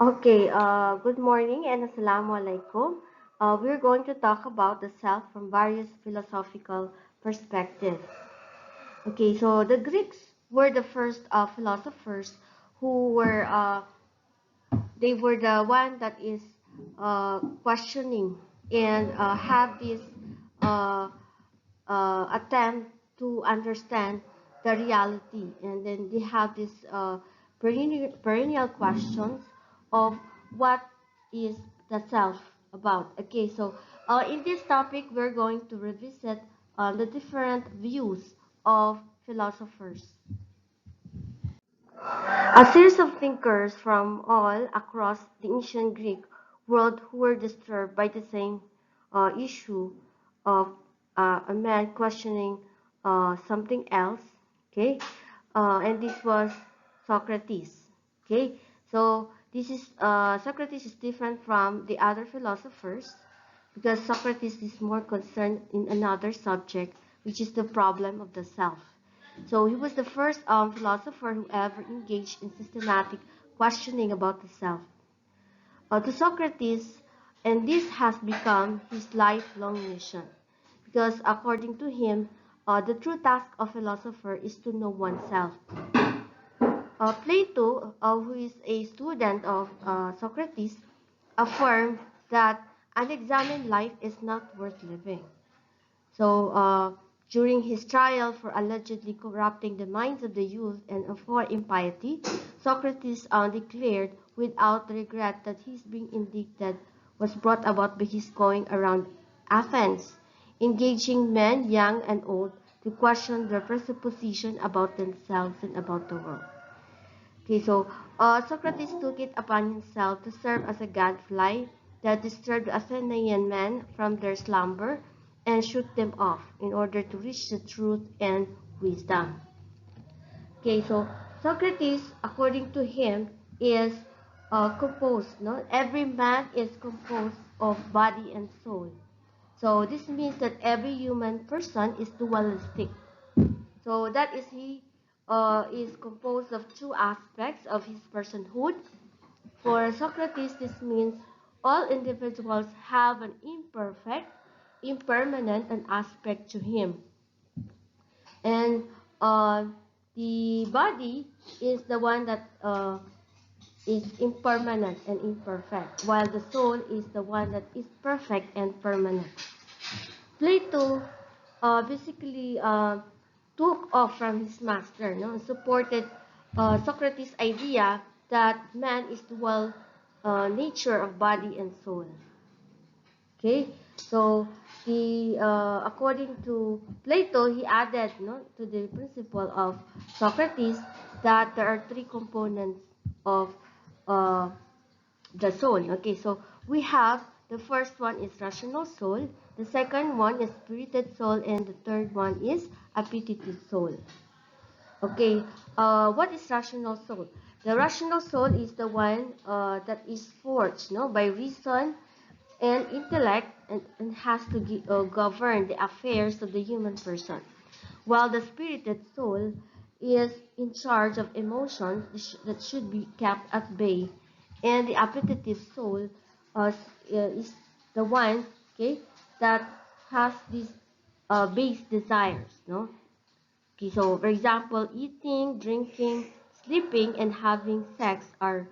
Okay, good morning and assalamu alaikum. We're going to talk about the self from various philosophical perspectives. Okay, so the Greeks were the first philosophers who were they were the one that is questioning and have this uh, attempt to understand the reality, and then they have this perennial questions of what is the self about. Okay, so in this topic we're going to revisit the different views of philosophers. A series of thinkers from all across the ancient Greek world who were disturbed by the same issue of a man questioning something else. Okay, and this was Socrates. Okay, so this is Socrates is different from the other philosophers because Socrates is more concerned in another subject, which is the problem of the self. So he was the first philosopher who ever engaged in systematic questioning about the self. To Socrates, and this has become his lifelong mission, because according to him, the true task of philosopher is to know oneself. Plato, who is a student of Socrates, affirmed that unexamined life is not worth living. So, during his trial for allegedly corrupting the minds of the youth and for impiety, Socrates declared without regret that his being indicted was brought about by his going around Athens, engaging men, young and old, to question their presupposition about themselves and about the world. Okay, so Socrates took it upon himself to serve as a gadfly that disturbed the Athenian men from their slumber and shook them off in order to reach the truth and wisdom. Okay, so Socrates, according to him, is composed. No, every man is composed of body and soul. So this means that every human person is dualistic. So that is he is composed of two aspects of his personhood. For Socrates, this means all individuals have an imperfect, impermanent, an aspect to him. And uh, the body is the one that is impermanent and imperfect, while the soul is the one that is perfect and permanent. Plato basically took off from his master, no, and supported Socrates' idea that man is dual nature of body and soul. Okay, so the according to Plato, he added no to the principle of Socrates that there are three components of uh, the soul. Okay, so we have the first one is rational soul, the second one is spirited soul, and the third one is appetitive soul. Okay, what is rational soul? The rational soul is the one that is forged, no, by reason and intellect, and has to govern the affairs of the human person, while the spirited soul is in charge of emotions that should be kept at bay, and the appetitive soul is the one, okay, that has these base desires, no? Okay, so for example, eating, drinking, sleeping, and having sex are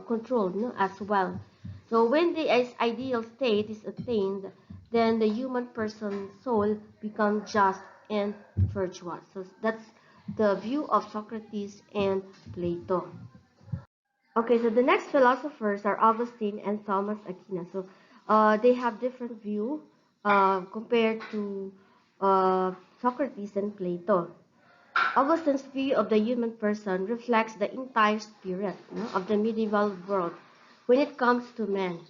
controlled, no, as well. So when the ideal state is attained, then the human person's soul becomes just and virtuous. So that's the view of Socrates and Plato. Okay, so the next philosophers are Augustine and Thomas Aquinas. So they have different view compared to Socrates and Plato. Augustine's view of the human person reflects the entire spirit, of the medieval world when it comes to man.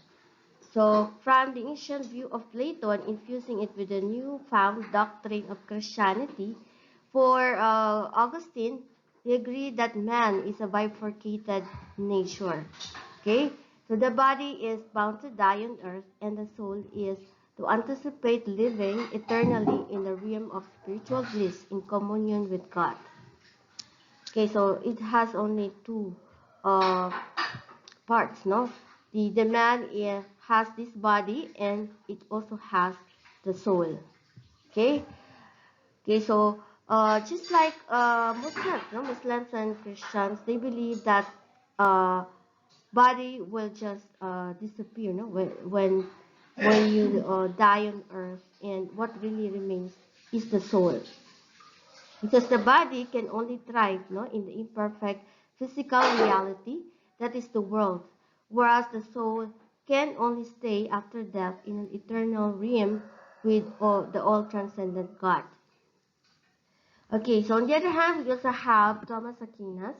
So, from the ancient view of Plato and infusing it with the newfound doctrine of Christianity, for Augustine, he agreed that man is a bifurcated nature. Okay? So the body is bound to die on earth, and the soul is to anticipate living eternally in the realm of spiritual bliss in communion with God. Okay, so it has only two uh, parts, no? The man has this body and it also has the soul. Okay? Okay, so just like Muslims, no? Muslims and Christians, they believe that uh, body will just disappear, no? When you die on earth, and what really remains is the soul, because the body can only thrive, no, in the imperfect physical reality that is the world, whereas the soul can only stay after death in an eternal realm with the all transcendent God. Okay, so on the other hand, we also have Thomas Aquinas.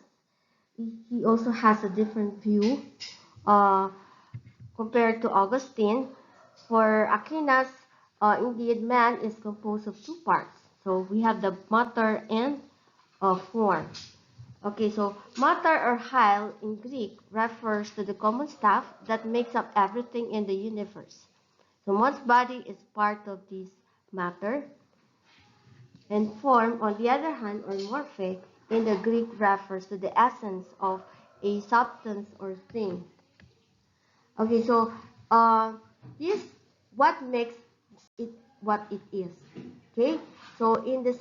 He also has a different view uh, compared to Augustine. For Aquinas, indeed, man is composed of two parts. So we have the matter and form. Okay, so matter or hyle in Greek refers to the common stuff that makes up everything in the universe. So one's body is part of this matter, and form, on the other hand, or morphe, in the Greek refers to the essence of a substance or thing. Okay, so this what makes it what it is. Okay, so in the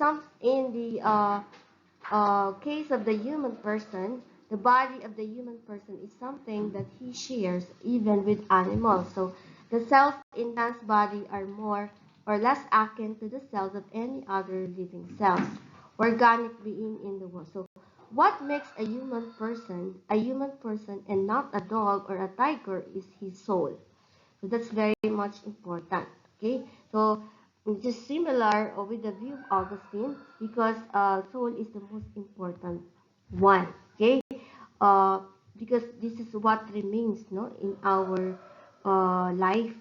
case of the human person, the body of the human person is something that he shares even with animals. So the cells in man's body are more or less akin to the cells of any other living cells, organic being in the world. So what makes a human person and not a dog or a tiger is his soul. So that's very much important. Okay, so it's just similar with the view of Augustine, because soul is the most important one. Okay, uh, because this is what remains, no, in our life.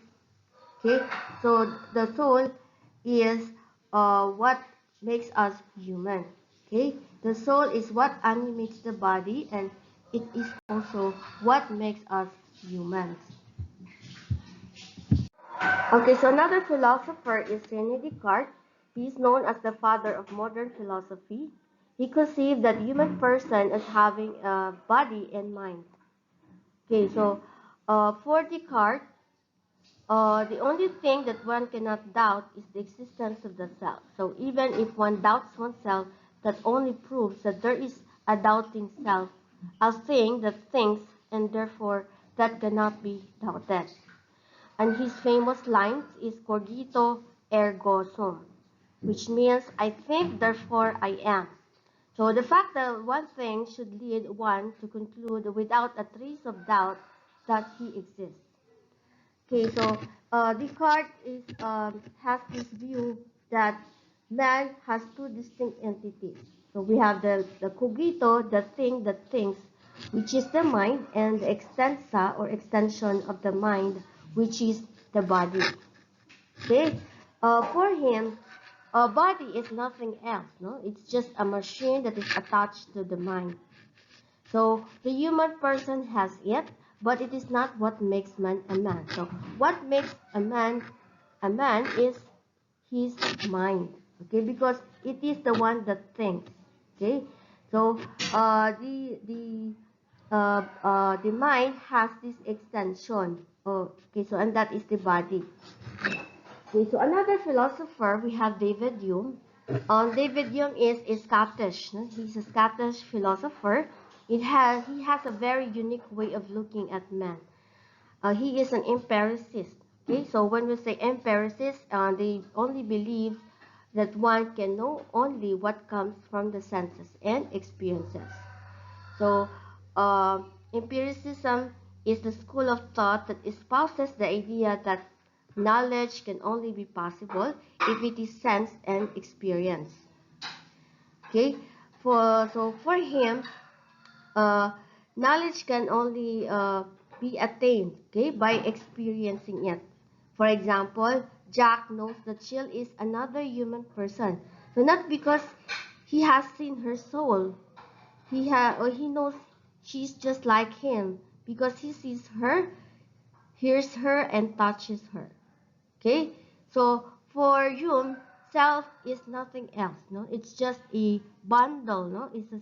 Okay, so the soul is what makes us human. Okay, the soul is what animates the body, and it is also what makes us humans. Okay, so another philosopher is René Descartes. He is known as the father of modern philosophy. He conceived that human person as having a body and mind. Okay, so for Descartes, the only thing that one cannot doubt is the existence of the self. So even if one doubts oneself, that only proves that there is a doubting self, a thing that thinks, and therefore that cannot be doubted. And his famous lines is cogito ergo sum, which means I think, therefore I am. So the fact that one thing should lead one to conclude without a trace of doubt that he exists. Okay, so Descartes has this view that man has two distinct entities. So we have the cogito, the thing that thinks, which is the mind, and the extensa or extension of the mind, which is the body. Okay, for him, a body is nothing else. No, it's just a machine that is attached to the mind. So the human person has it, but it is not what makes man a man. So what makes a man is his mind. Okay, because it is the one that thinks. Okay, so the mind has this extension. Oh, okay, so and that is the body. Okay, so another philosopher we have David Hume. David Hume is a Scottish. No? He's a Scottish philosopher. He has a very unique way of looking at man. He is an empiricist. Okay, so when we say empiricist, they only believe that one can know only what comes from the senses and experiences. So, empiricism is the school of thought that espouses the idea that knowledge can only be possible if it is sensed and experienced. Okay, for him, uh, knowledge can only be attained, okay, by experiencing it. For example, Jack knows that Jill is another human person, so not because he has seen her soul, or he knows she's just like him because he sees her, hears her, and touches her. Okay, so for Hume, self is nothing else. No, it's just a bundle. No, it's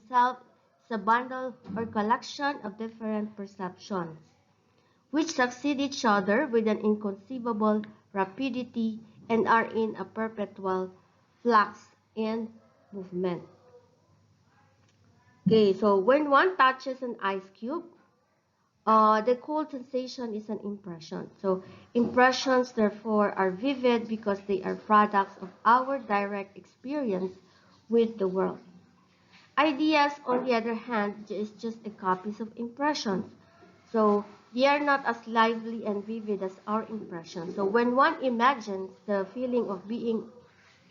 a bundle or collection of different perceptions. which succeed each other with an inconceivable rapidity and are in a perpetual flux and movement. Okay, so when one touches an ice cube, the cold sensation is an impression. So impressions, therefore, are vivid because they are products of our direct experience with the world. Ideas, on the other hand, is just a copies of impressions. So they are not as lively and vivid as our impressions. So when one imagines the feeling of being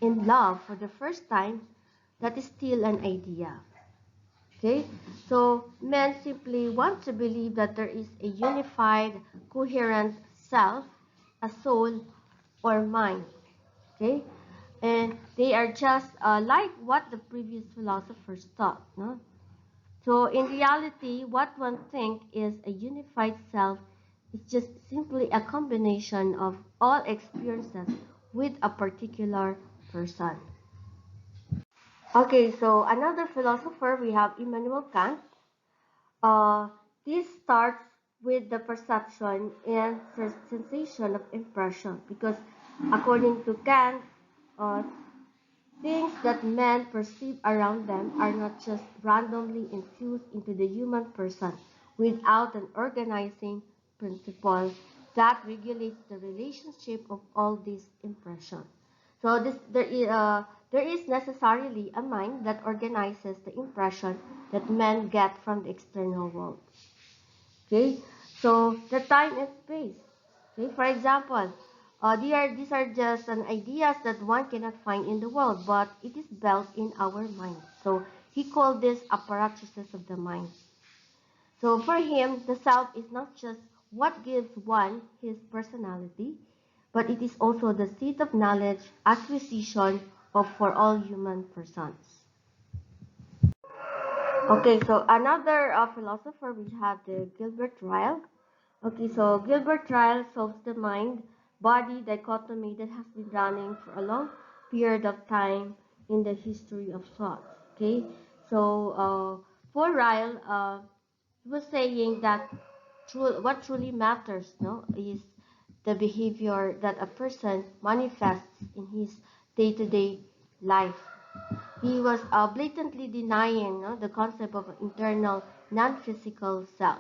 in love for the first time, that is still an idea. Okay, so men simply want to believe that there is a unified, coherent self, a soul, or mind. Okay, and they are just like what the previous philosophers thought. No? So in reality, what one thinks is a unified self is just simply a combination of all experiences with a particular person. Okay, so another philosopher we have Immanuel Kant. Uh, this starts with the perception and sensation of impression because according to Kant, uh, things that men perceive around them are not just randomly infused into the human person without an organizing principle that regulates the relationship of all these impressions. So there is necessarily a mind that organizes the impression that men get from the external world. Okay, so the time and space. Okay, for example, these are just an ideas that one cannot find in the world, but it is built in our mind. So he called this apparatuses of the mind. So for him, the self is not just what gives one his personality, but it is also the seat of knowledge acquisition of for all human persons. Okay, so another philosopher we have the Gilbert Ryle. Okay, so Gilbert Ryle solves the mind-body dichotomy that has been running for a long period of time in the history of thought. Okay, so for Ryle, he was saying that what truly matters, no, is the behavior that a person manifests in his day-to-day life. He was blatantly denying, no, the concept of an internal, non-physical self.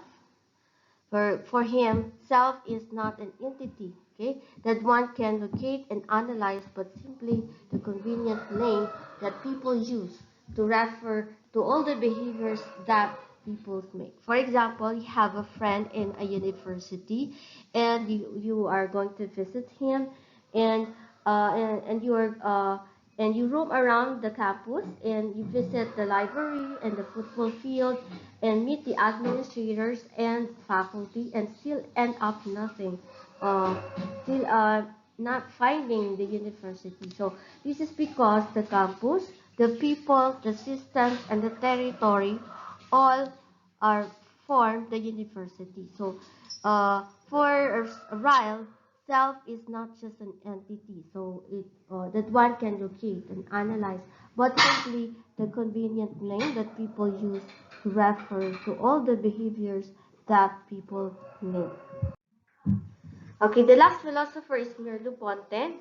For him, self is not an entity, okay, that one can locate and analyze, but simply the convenient name that people use to refer to all the behaviors that people make. For example, you have a friend in a university, and you are going to visit him, and and you are and you roam around the campus and you visit the library and the football field and meet the administrators and faculty and still end up nothing, uh, still not finding the university. So this is because the campus, the people, the systems, and the territory all are form the university. So for Ryle, self is not just an entity, so that one can locate and analyze, but simply the convenient name that people use to refer to all the behaviors that people make. Okay, the last philosopher is Merleau-Ponty.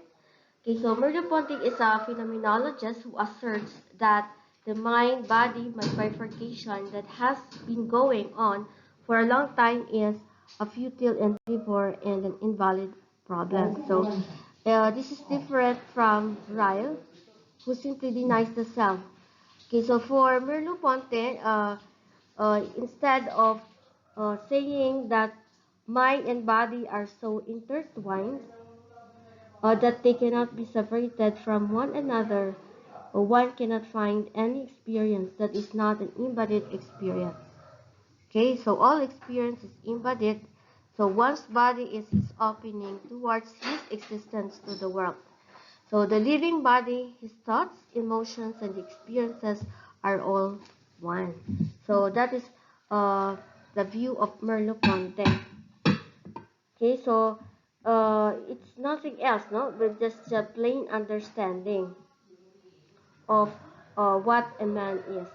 Okay, so Merleau-Ponty is a phenomenologist who asserts that the mind-body bifurcation that has been going on for a long time is a futile endeavor and an invalid problem. So this is different from Ryle, who simply denies the self. Okay, so for Merleau-Ponty, instead of saying that mind and body are so intertwined, that they cannot be separated from one another, or one cannot find any experience that is not an embodied experience. Okay, so all experience is embodied, so one's body is his opening towards his existence to the world. So the living body, his thoughts, emotions, and experiences are all one. So that is the view of Merleau-Ponty. Okay, so it's nothing else, no, but just a plain understanding of what a man is.